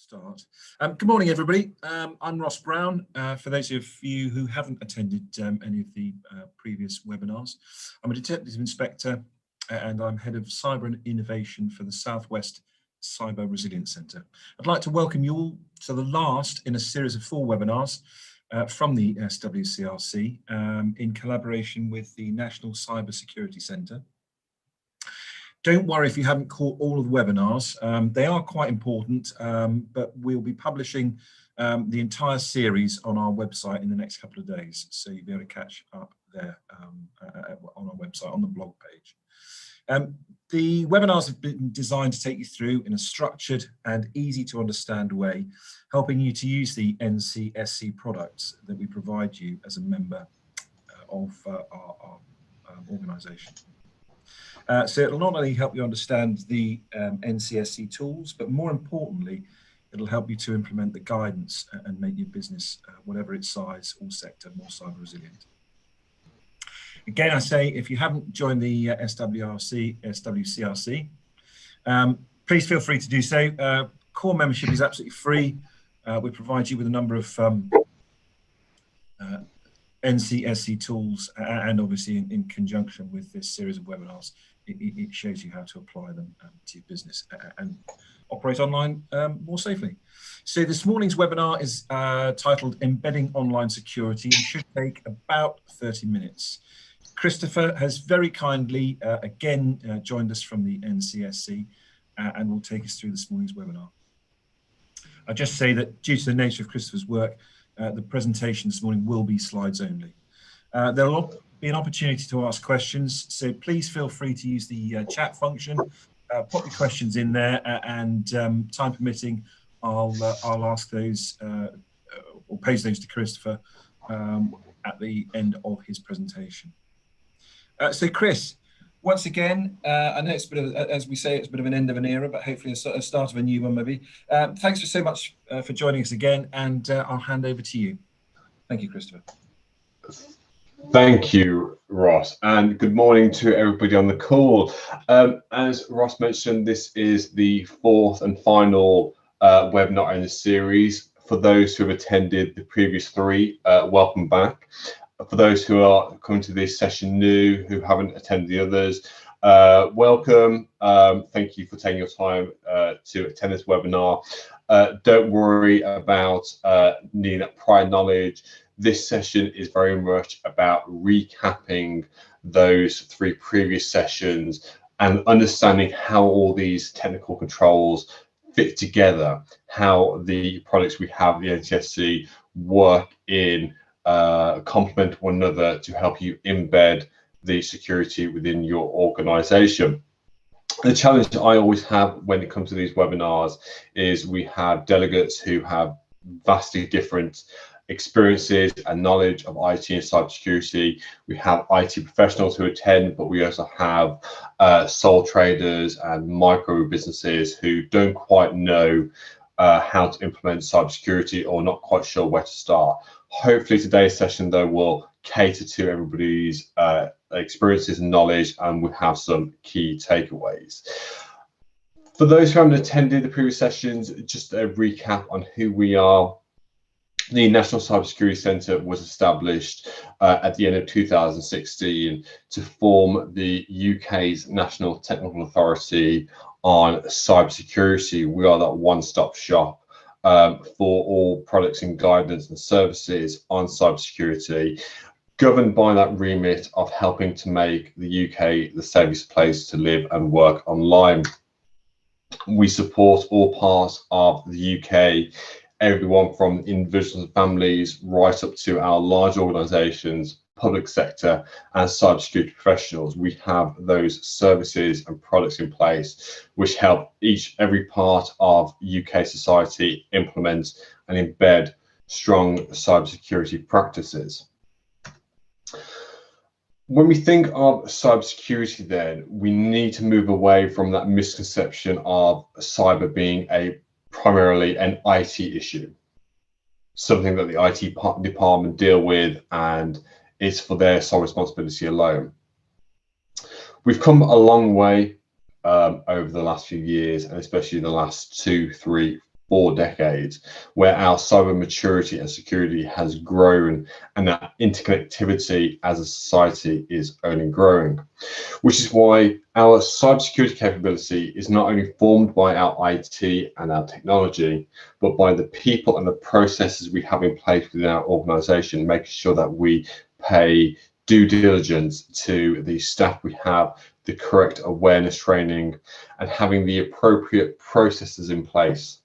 Start. Good morning, everybody. I'm Ross Brown. For those of you who haven't attended any of the previous webinars, I'm a Detective Inspector and I'm Head of Cyber and Innovation for the Southwest Cyber Resilience Centre. I'd like to welcome you all to the last in a series of 4 webinars from the SWCRC in collaboration with the National Cyber Security Centre. Don't worry if you haven't caught all of the webinars. They are quite important, but we'll be publishing the entire series on our website in the next couple of days. So you'll be able to catch up there on our website, on the blog page. The webinars have been designed to take you through in a structured and easy to understand way, helping you to use the NCSC products that we provide you as a member of our organisation. So it'll not only help you understand the NCSC tools, but more importantly, it'll help you to implement the guidance and make your business, whatever its size or sector, more cyber resilient. Again, I say, if you haven't joined the SWCRC, please feel free to do so. Core membership is absolutely free. We provide you with a number of NCSC tools, and obviously in conjunction with this series of webinars, it shows you how to apply them to your business and operate online more safely. So this morning's webinar is titled Embedding Online Security and should take about 30 minutes. Christopher has very kindly again joined us from the NCSC and will take us through this morning's webinar. I'll just say that due to the nature of Christopher's work, the presentation this morning will be slides only. There will be an opportunity to ask questions, so please feel free to use the chat function, pop your questions in there, and time permitting, I'll ask those or pose those to Christopher at the end of his presentation. So Chris, once again, I know it's a bit of, as we say, it's a bit of an end of an era, but hopefully a start of a new one maybe. Thanks so much for joining us again, and I'll hand over to you. Thank you, Christopher. Thank you, Ross, and good morning to everybody on the call. As Ross mentioned, this is the 4th and final webinar in the series. For those who have attended the previous 3, welcome back. For those who are coming to this session new, who haven't attended the others, welcome. Thank you for taking your time to attend this webinar. Don't worry about needing that prior knowledge. This session is very much about recapping those 3 previous sessions and understanding how all these technical controls fit together, how the products we have, the NCSC, work in complement one another to help you embed the security within your organization. The challenge that I always have when it comes to these webinars is we have delegates who have vastly different experiences and knowledge of IT and cybersecurity. We have IT professionals who attend, but we also have sole traders and micro businesses who don't quite know how to implement cybersecurity or not quite sure where to start. Hopefully today's session, though, will cater to everybody's experiences and knowledge, and we have some key takeaways. For those who haven't attended the previous sessions, just a recap on who we are. The National Cybersecurity Centre was established at the end of 2016 to form the UK's National Technical Authority on cybersecurity. We are that one-stop shop for all products and guidance and services on cybersecurity, governed by that remit of helping to make the UK the safest place to live and work online. We support all parts of the UK, everyone from individuals and families right up to our large organisations, public sector and cybersecurity professionals. We have those services and products in place which help every part of UK society implement and embed strong cybersecurity practices. When we think of cybersecurity, then we need to move away from that misconception of cyber being primarily an IT issue, something that the IT department deal with and it's for their sole responsibility alone. We've come a long way over the last few years, and especially the last 2, 3, 4 decades, where our cyber maturity and security has grown and that interconnectivity as a society is only growing, which is why our cybersecurity capability is not only formed by our IT and our technology, but by the people and the processes we have in place within our organization, making sure that we pay due diligence to the staff we have, the correct awareness training, and having the appropriate processes in place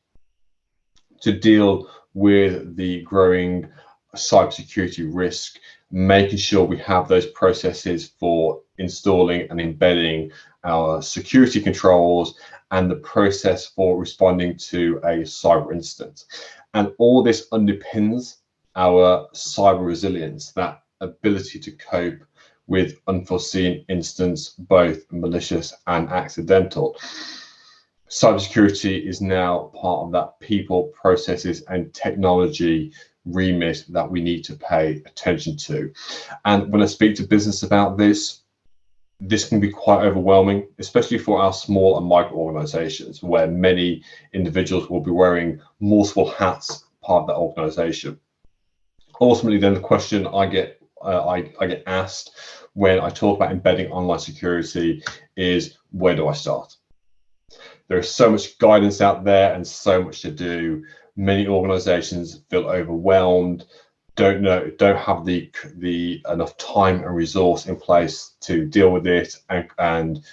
to deal with the growing cybersecurity risk, making sure we have those processes for installing and embedding our security controls and the process for responding to a cyber incident. And all this underpins our cyber resilience, that ability to cope with unforeseen incidents, both malicious and accidental. Cybersecurity is now part of that people, processes, and technology remit that we need to pay attention to. And when I speak to business about this can be quite overwhelming, especially for our small and micro organizations, where many individuals will be wearing multiple hats part of that organization. Ultimately, then the question I get asked when I talk about embedding online security is, where do I start? There is so much guidance out there and so much to do. Many organizations feel overwhelmed, don't have the enough time and resource in place to deal with it, and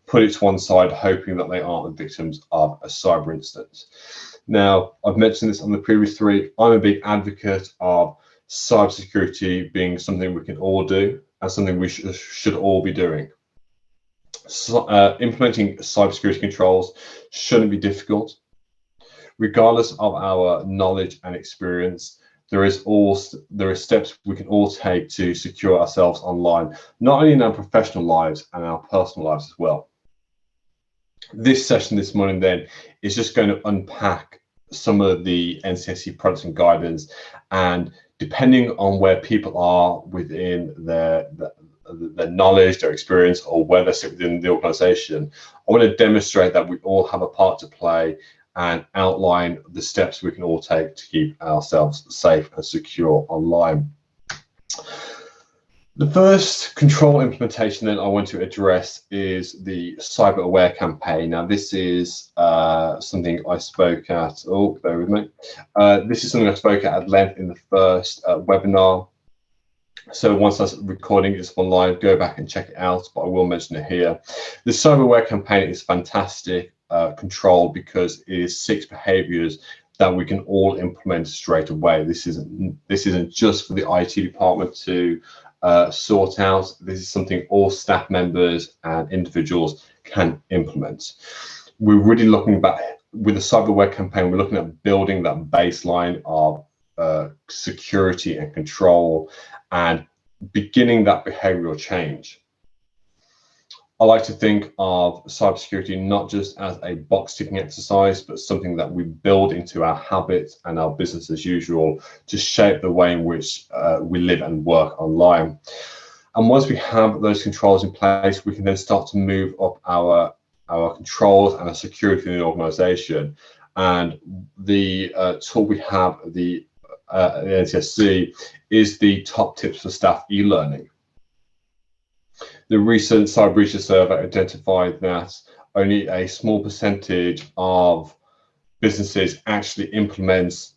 put it to one side, hoping that they aren't the victims of a cyber incident. Now, I've mentioned this on the previous 3. I'm a big advocate of cybersecurity being something we can all do and something we should all be doing. So, implementing cybersecurity controls shouldn't be difficult. Regardless of our knowledge and experience, there are steps we can all take to secure ourselves online, not only in our professional lives and our personal lives as well. This session this morning then is just going to unpack some of the NCSC products and guidance, and depending on where people are within their knowledge, their experience, or where they sit within the organization, I want to demonstrate that we all have a part to play and outline the steps we can all take to keep ourselves safe and secure online. The first control implementation that I want to address is the Cyber Aware campaign. Now, this is something I spoke at, bear with me. This is something I spoke at length in the first webinar. So once this recording is online, go back and check it out, but I will mention it here. The Cyber Aware campaign is fantastic control because it is 6 behaviors that we can all implement straight away. This isn't just for the IT department to sort out. This is something all staff members and individuals can implement. We're really looking back with the Cyber Aware campaign. We're looking at building that baseline of security and control and beginning that behavioral change. I like to think of cybersecurity not just as a box ticking exercise, but something that we build into our habits and our business as usual to shape the way in which we live and work online. And once we have those controls in place, we can then start to move up our controls and our security in the organization. And the tool we have, the NCSC, is the top tips for staff e-learning. The recent cyber breaches survey identified that only a small percentage of businesses actually implements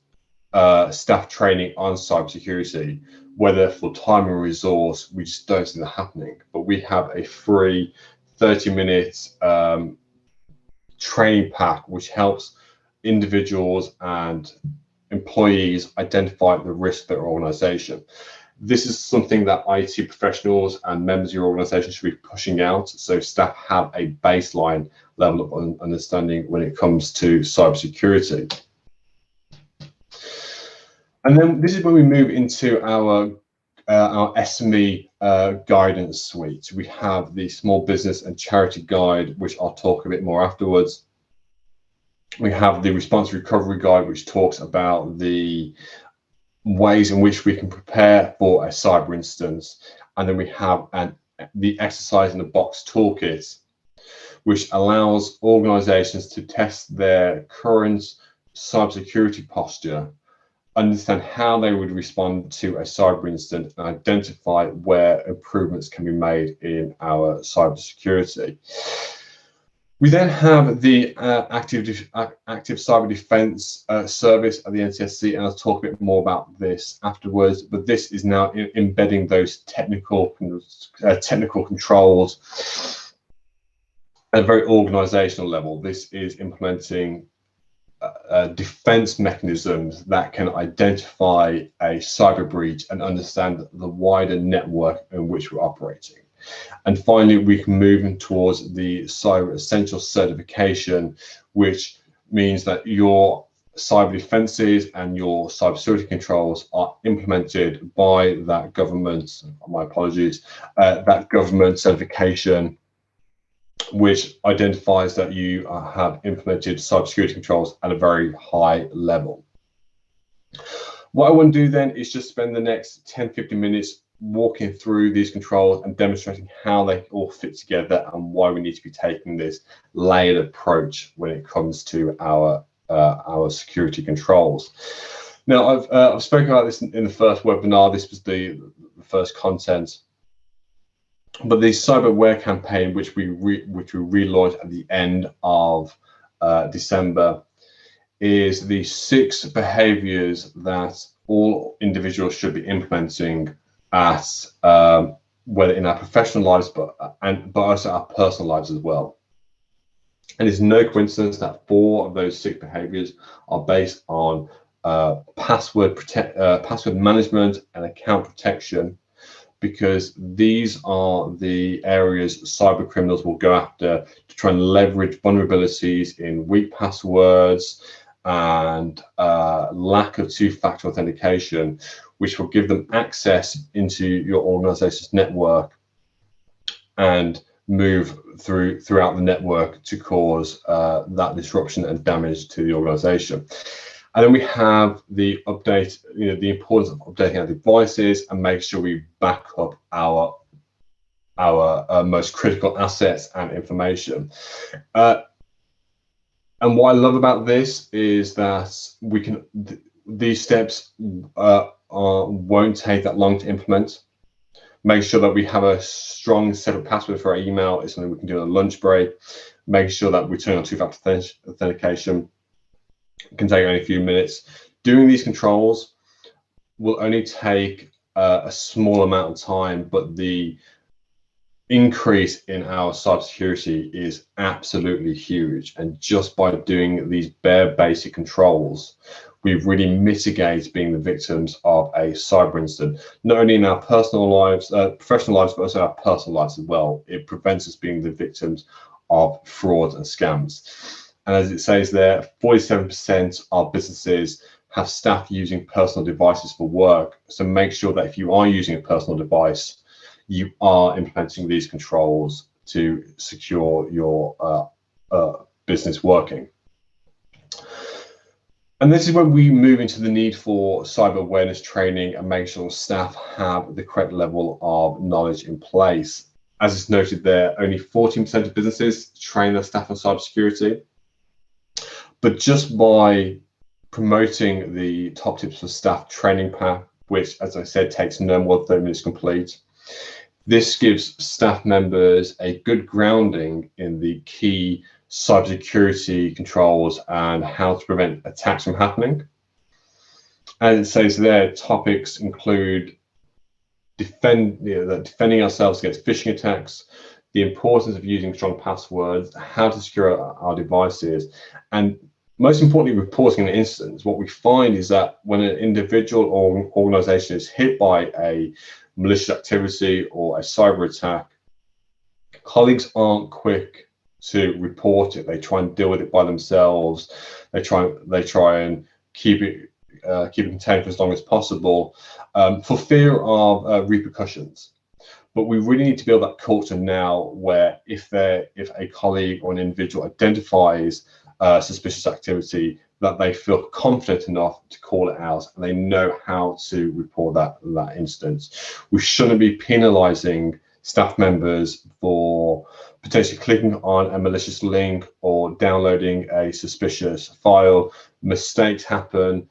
staff training on cybersecurity, whether for time or resource. We just don't see that happening. But we have a free 30-minute training pack which helps individuals and employees identify the risk of their organization. This is something that IT professionals and members of your organization should be pushing out, so staff have a baseline level of understanding when it comes to cybersecurity. And then this is when we move into our SME guidance suite. We have the Small Business and Charity Guide, which I'll talk a bit more afterwards. We have the Response Recovery Guide, which talks about the ways in which we can prepare for a cyber instance. And then we have the Exercise in the Box Toolkit, which allows organizations to test their current cybersecurity posture, understand how they would respond to a cyber incident, and identify where improvements can be made in our cybersecurity. We then have the active cyber defense service at the NCSC, and I'll talk a bit more about this afterwards. But this is now embedding those technical controls at a very organizational level. This is implementing defense mechanisms that can identify a cyber breach and understand the wider network in which we're operating. And finally, we can move towards the Cyber Essentials certification, which means that your cyber defenses and your cybersecurity controls are implemented by that government, my apologies, that government certification, which identifies that you have implemented cybersecurity controls at a very high level. What I want to do then is just spend the next 10-15 minutes walking through these controls and demonstrating how they all fit together and why we need to be taking this layered approach when it comes to our security controls. Now, I've spoken about this in the first webinar. This was the first content. But the cyberware campaign, which we relaunched at the end of December, is the 6 behaviors that all individuals should be implementing at whether in our professional lives, but also our personal lives as well. And it's no coincidence that 4 of those 6 behaviors are based on password management and account protection, because these are the areas cyber criminals will go after to try and leverage vulnerabilities in weak passwords and lack of 2-factor authentication, which will give them access into your organization's network and move throughout the network to cause that disruption and damage to the organization. And then we have the update, the importance of updating our devices and make sure we back up our most critical assets and information. And what I love about this is that these steps won't take that long to implement. Make sure that we have a strong separate password for our email. It's something we can do on a lunch break. Make sure that we turn on 2-factor authentication. It can take only a few minutes. Doing these controls will only take a small amount of time, but the increase in our cybersecurity is absolutely huge. And just by doing these bare basic controls, we've really mitigated being the victims of a cyber incident, not only in our personal lives, professional lives, but also our personal lives as well. It prevents us being the victims of fraud and scams. And as it says there, 47% of businesses have staff using personal devices for work. So make sure that if you are using a personal device, you are implementing these controls to secure your business working. And this is when we move into the need for cyber awareness training and make sure staff have the correct level of knowledge in place. As is noted there, only 14% of businesses train their staff on cybersecurity. But just by promoting the top tips for staff training pack, which, as I said, takes no more than 30 minutes to complete, this gives staff members a good grounding in the key cybersecurity controls and how to prevent attacks from happening. As it says there, topics include defending ourselves against phishing attacks, the importance of using strong passwords, how to secure our devices, and most importantly, reporting an incident. What we find is that when an individual or organization is hit by a malicious activity or a cyber attack, colleagues aren't quick to report it. They try and deal with it by themselves. They try and keep it contained for as long as possible for fear of repercussions. But we really need to build that culture now where if a colleague or an individual identifies suspicious activity, that they feel confident enough to call it out and they know how to report that instance. We shouldn't be penalizing staff members for potentially clicking on a malicious link or downloading a suspicious file. Mistakes happen.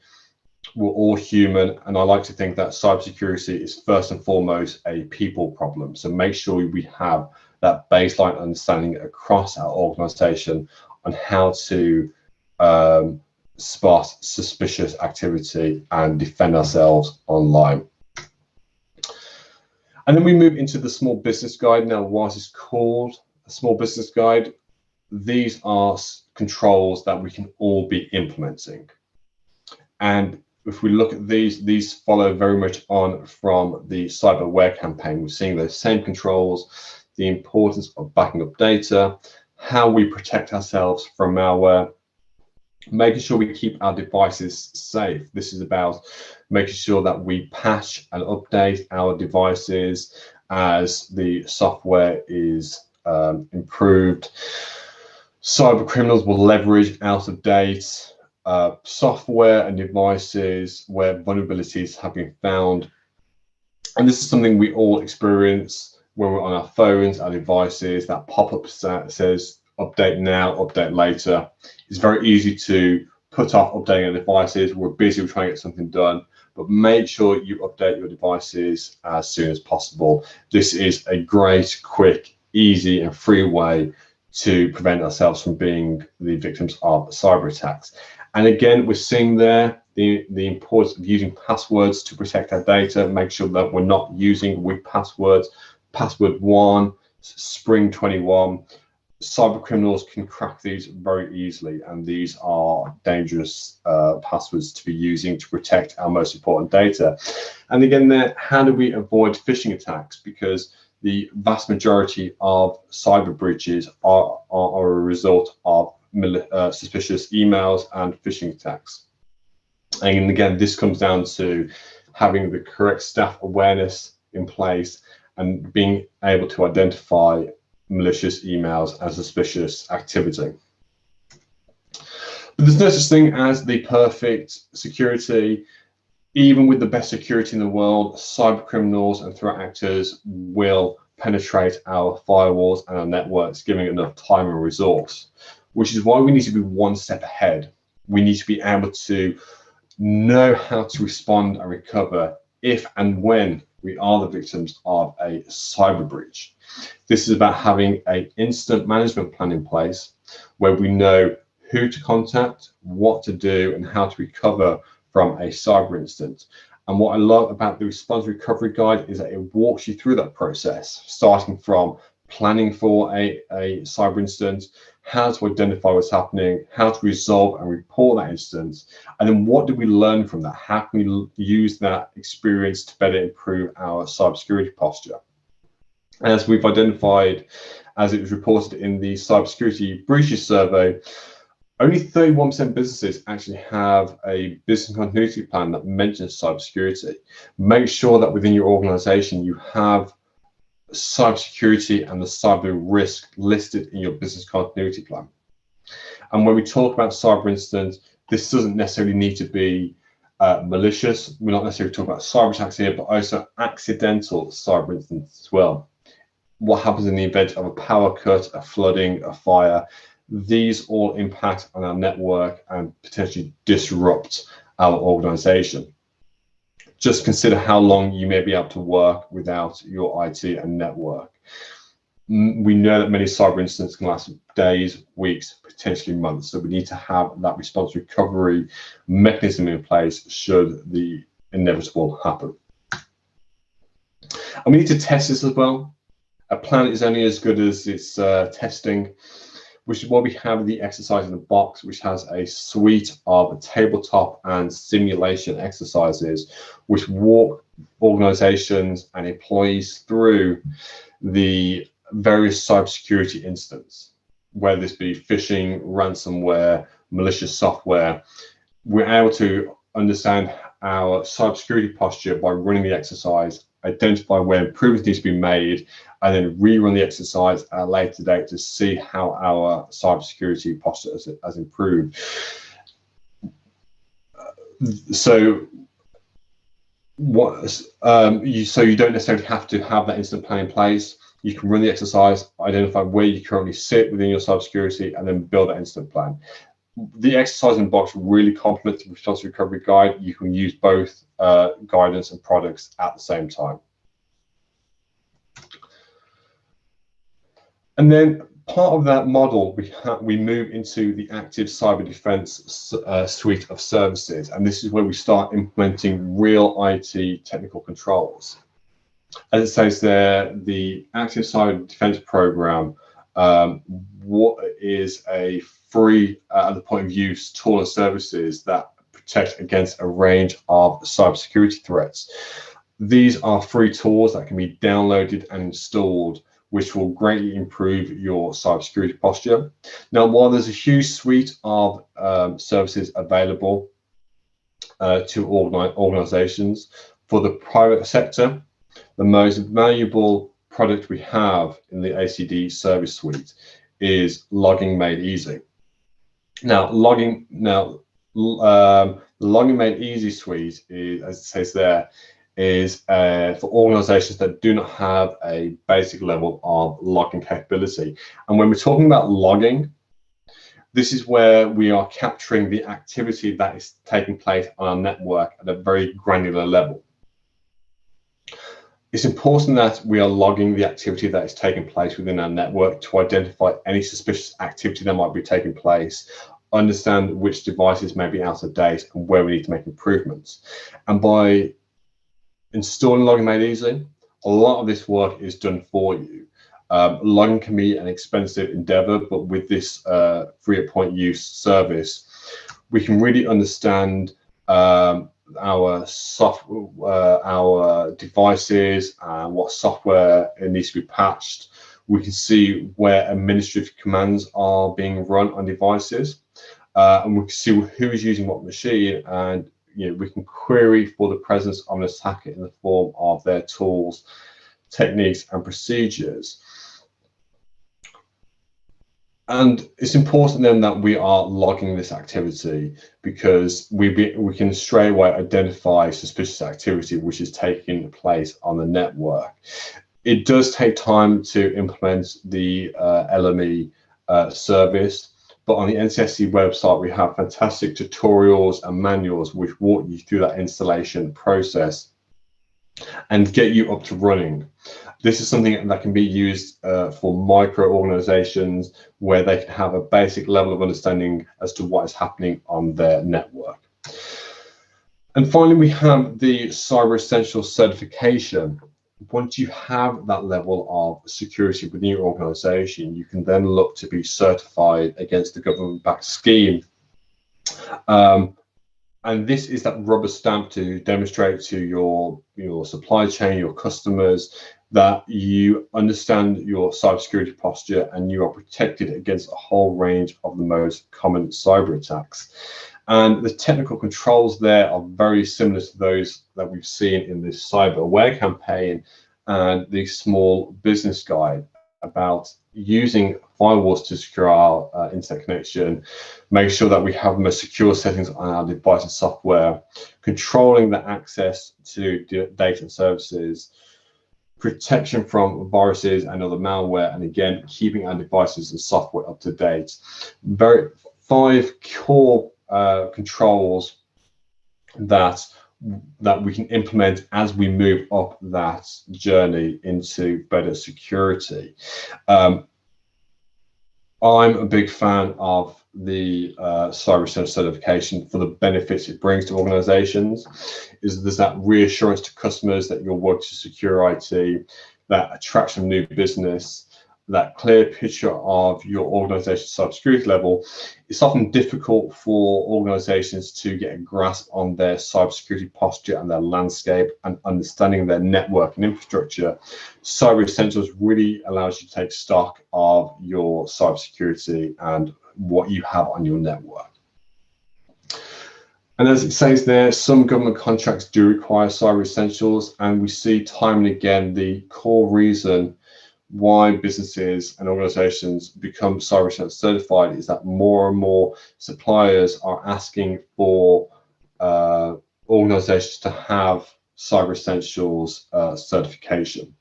We're all human, and I like to think that cybersecurity is first and foremost a people problem. So make sure we have that baseline understanding across our organization on how to spot suspicious activity and defend ourselves online. And then we move into the small business guide. Now, what is called a small business guide? These are controls that we can all be implementing. And if we look at these follow very much on from the cyberware campaign. We're seeing those same controls, the importance of backing up data, how we protect ourselves from malware, making sure we keep our devices safe. This is about making sure that we patch and update our devices as the software is improved. Cyber criminals will leverage out of date software and devices where vulnerabilities have been found. And this is something we all experience when we're on our phones, our devices. That pop-up says update now, update later. It's very easy to put off updating our devices. We're busy, we're trying to get something done, but make sure you update your devices as soon as possible. This is a great, quick, easy and free way to prevent ourselves from being the victims of cyber attacks. And again, we're seeing there the importance of using passwords to protect our data. Make sure that we're not using weak passwords. Password 1, Spring 21. Cyber criminals can crack these very easily, and these are dangerous passwords to be using to protect our most important data. And again, there, how do we avoid phishing attacks? Because the vast majority of cyber breaches are a result of suspicious emails and phishing attacks. And again, this comes down to having the correct staff awareness in place and being able to identify malicious emails and suspicious activity. But there's no such thing as the perfect security. Even with the best security in the world, cyber criminals and threat actors will penetrate our firewalls and our networks, giving enough time and resource, which is why we need to be one step ahead. We need to be able to know how to respond and recover if and when we are the victims of a cyber breach. This is about having an instant management plan in place where we know who to contact, what to do, and how to recover from a cyber incident. And what I love about the response recovery guide is that it walks you through that process, starting from planning for a cyber incident, how to identify what's happening, how to resolve and report that incident, and then what do we learn from that? How can we use that experience to better improve our cybersecurity posture? As we've identified, as it was reported in the cybersecurity breaches survey, only 31% businesses actually have a business continuity plan that mentions cybersecurity. Make sure that within your organization you have cybersecurity and the cyber risk listed in your business continuity plan. And when we talk about cyber incidents, this doesn't necessarily need to be malicious. We're not necessarily talking about cyber attacks here, but also accidental cyber incidents as well. What happens in the event of a power cut, a flooding, a fire? These all impact on our network and potentially disrupt our organization. Just consider how long you may be able to work without your IT and network. We know that many cyber incidents can last days, weeks, potentially months. So we need to have that response recovery mechanism in place should the inevitable happen. And we need to test this as well. A plan is only as good as its testing, which is why we have the exercise in the box, which has a suite of tabletop and simulation exercises, which walk organizations and employees through the various cybersecurity incidents, whether this be phishing, ransomware, malicious software. We're able to understand our cybersecurity posture by running the exercise, identify where improvements need to be made, and then rerun the exercise at a later date to see how our cybersecurity posture has improved. So you don't necessarily have to have that instant plan in place. You can run the exercise, identify where you currently sit within your cybersecurity, and then build an incident plan. The exercise in box really complements the response recovery guide. You can use both guidance and products at the same time. And then part of that model, we move into the active cyber defense suite of services. And this is where we start implementing real IT technical controls. As it says there, the active cyber defense program what is a free at the point of use tool and services that protect against a range of cybersecurity threats. These are free tools that can be downloaded and installed, which will greatly improve your cybersecurity posture. Now, while there's a huge suite of services available to organizations, for the private sector, the most valuable product we have in the ACD service suite is Logging Made Easy. Now, Logging Made Easy suite is, as it says there, is for organizations that do not have a basic level of logging capability. And when we're talking about logging, this is where we are capturing the activity that is taking place on our network at a very granular level. It's important that we are logging the activity that is taking place within our network to identify any suspicious activity that might be taking place, understand which devices may be out of date and where we need to make improvements. And by installing Logging Made Easy, a lot of this work is done for you. Logging can be an expensive endeavor, but with this free at point use service, we can really understand our devices and what software it needs to be patched. We can see where administrative commands are being run on devices, and we can see who is using what machine, and we can query for the presence of an attacker in the form of their tools, techniques, and procedures. And it's important then that we are logging this activity, because we can straight away identify suspicious activity which is taking place on the network. It does take time to implement the LME service, but on the NCSC website we have fantastic tutorials and manuals which walk you through that installation process and get you up to running. This is something that can be used for micro organizations where they can have a basic level of understanding as to what is happening on their network. And finally, we have the Cyber Essentials certification. Once you have that level of security within your organization, you can then look to be certified against the government-backed scheme. And this is that rubber stamp to demonstrate to your supply chain, your customers, that you understand your cybersecurity posture and you are protected against a whole range of the most common cyber attacks. And the technical controls there are very similar to those that we've seen in this Cyber Aware campaign and the Small Business Guide about using firewalls to secure our internet connection, make sure that we have the most secure settings on our device and software, controlling the access to data and services, protection from viruses and other malware, and again, keeping our devices and software up to date. 5 core controls that we can implement as we move up that journey into better security. I'm a big fan of the Cyber Essentials certification for the benefits it brings to organizations. There's that reassurance to customers that you'll work to secure IT, that attraction of new business, that clear picture of your organization's cybersecurity level. It's often difficult for organizations to get a grasp on their cybersecurity posture and their landscape and understanding their network and infrastructure. Cyber Essentials really allows you to take stock of your cybersecurity and what you have on your network. And as it says there, some government contracts do require Cyber Essentials, and we see time and again the core reason why businesses and organizations become Cyber Essentials certified is that more and more suppliers are asking for organizations to have Cyber Essentials certification.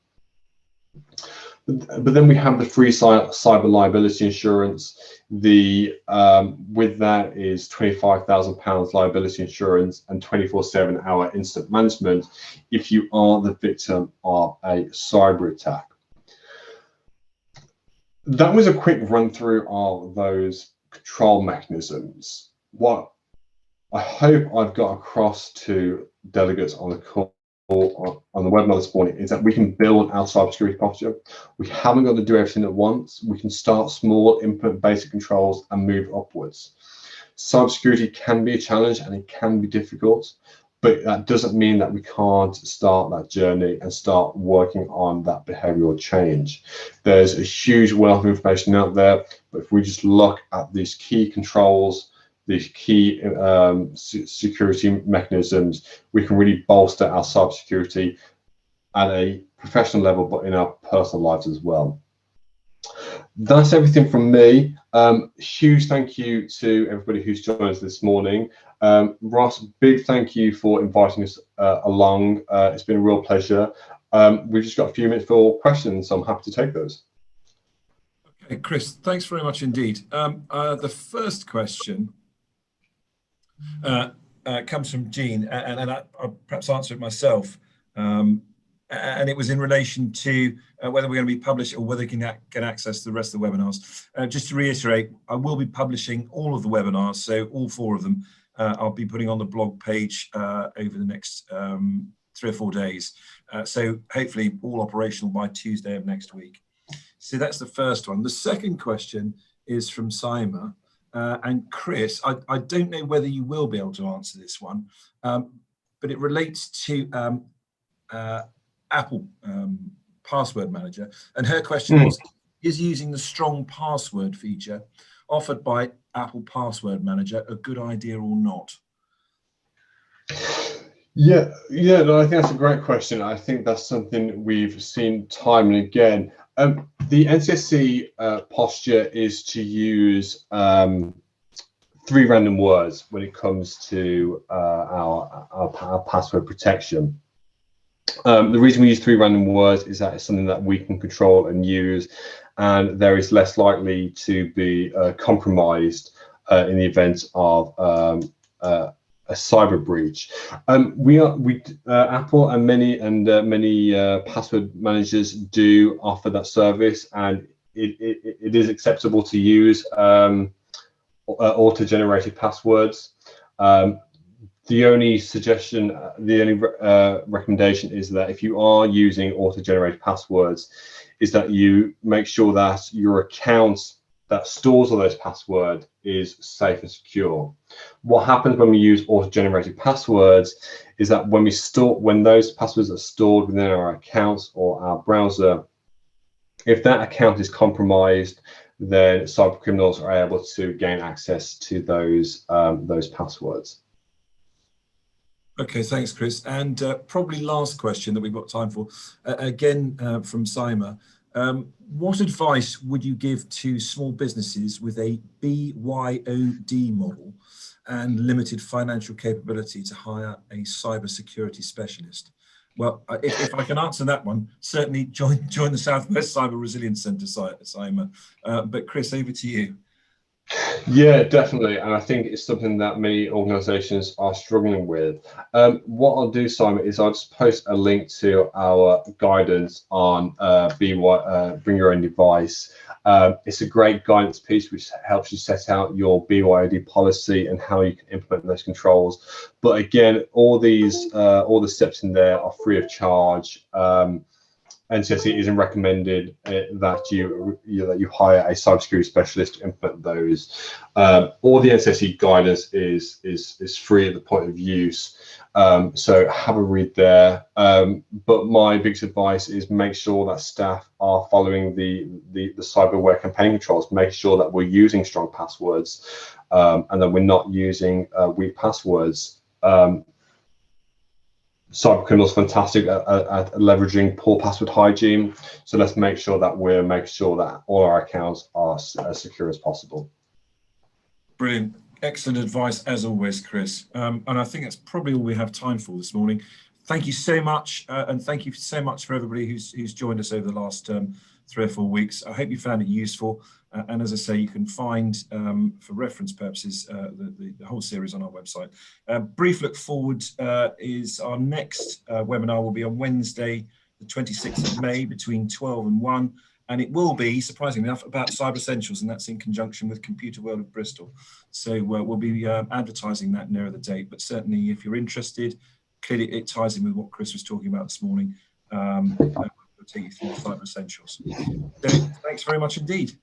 But then we have the free cyber liability insurance. The with that is £25,000 liability insurance and 24/7-hour incident management if you are the victim of a cyber attack. That was a quick run through of those control mechanisms. What I hope I've got across to delegates on the call on the webinar this morning is that we can build our cybersecurity posture. We haven't got to do everything at once. We can start small, implement basic controls and move upwards. Cybersecurity can be a challenge and it can be difficult, but that doesn't mean that we can't start that journey and start working on that behavioral change. There's a huge wealth of information out there, but if we just look at these key controls, these key security mechanisms, we can really bolster our cybersecurity at a professional level, but in our personal lives as well. That's everything from me. Huge thank you to everybody who's joined us this morning. Ross, big thank you for inviting us along. It's been a real pleasure. We've just got a few minutes for questions, so I'm happy to take those. Okay, Chris, thanks very much indeed. The first question comes from Jean, and I'll perhaps answer it myself. And it was in relation to whether we're going to be published or whether you can get access to the rest of the webinars. Just to reiterate, I will be publishing all of the webinars, so all 4 of them. I'll be putting on the blog page over the next 3 or 4 days. So hopefully all operational by Tuesday of next week. So that's the first one. The second question is from Saima. And Chris, I don't know whether you will be able to answer this one, but it relates to Apple Password Manager. And her question was, is using the strong password feature offered by Apple Password Manager a good idea or not? Yeah, no, I think that's a great question. I think that's something we've seen time and again. The NCSC posture is to use 3 random words when it comes to our password protection. The reason we use 3 random words is that it's something that we can control and use, and there is less likely to be compromised in the event of a cyber breach. Apple and many password managers do offer that service, and it is acceptable to use auto-generated passwords. The only suggestion, the only recommendation is that if you are using auto-generated passwords, is that you make sure that your account that stores all those passwords is safe and secure. What happens when we use auto-generated passwords is that when those passwords are stored within our accounts or our browser, if that account is compromised, then cyber criminals are able to gain access to those passwords. Okay, thanks, Chris. And probably last question that we've got time for, again from Saima. What advice would you give to small businesses with a BYOD model and limited financial capability to hire a cybersecurity specialist? Well, if I can answer that one, certainly join the Southwest Cyber Resilience Centre, Saima. But Chris, over to you. Yeah, definitely, and I think it's something that many organisations are struggling with. What I'll do, Simon, is I'll just post a link to our guidance on Bring Your Own Device. It's a great guidance piece which helps you set out your BYOD policy and how you can implement those controls. But again, all the steps in there are free of charge. NCSC isn't recommended that you hire a cybersecurity specialist to implement those. All the NCSC guidance is free at the point of use, so have a read there. But my biggest advice is make sure that staff are following the cyberware campaign controls. Make sure that we're using strong passwords and that we're not using weak passwords. Cyber criminals are fantastic at leveraging poor password hygiene, so let's make sure that we're making sure that all our accounts are as secure as possible. Brilliant, excellent advice as always, Chris. And I think that's probably all we have time for this morning. Thank you so much, and thank you so much for everybody who's joined us over the last 3 or 4 weeks. I hope you found it useful. And as I say, you can find, for reference purposes, the whole series on our website. Brief look forward is our next webinar will be on Wednesday, the 26th of May, between 12 and 1. And it will be, surprisingly enough, about Cyber Essentials, and that's in conjunction with Computer World of Bristol. So we'll be advertising that nearer the date. But certainly, if you're interested, clearly it ties in with what Chris was talking about this morning. We'll take you through the Cyber Essentials. So thanks very much indeed.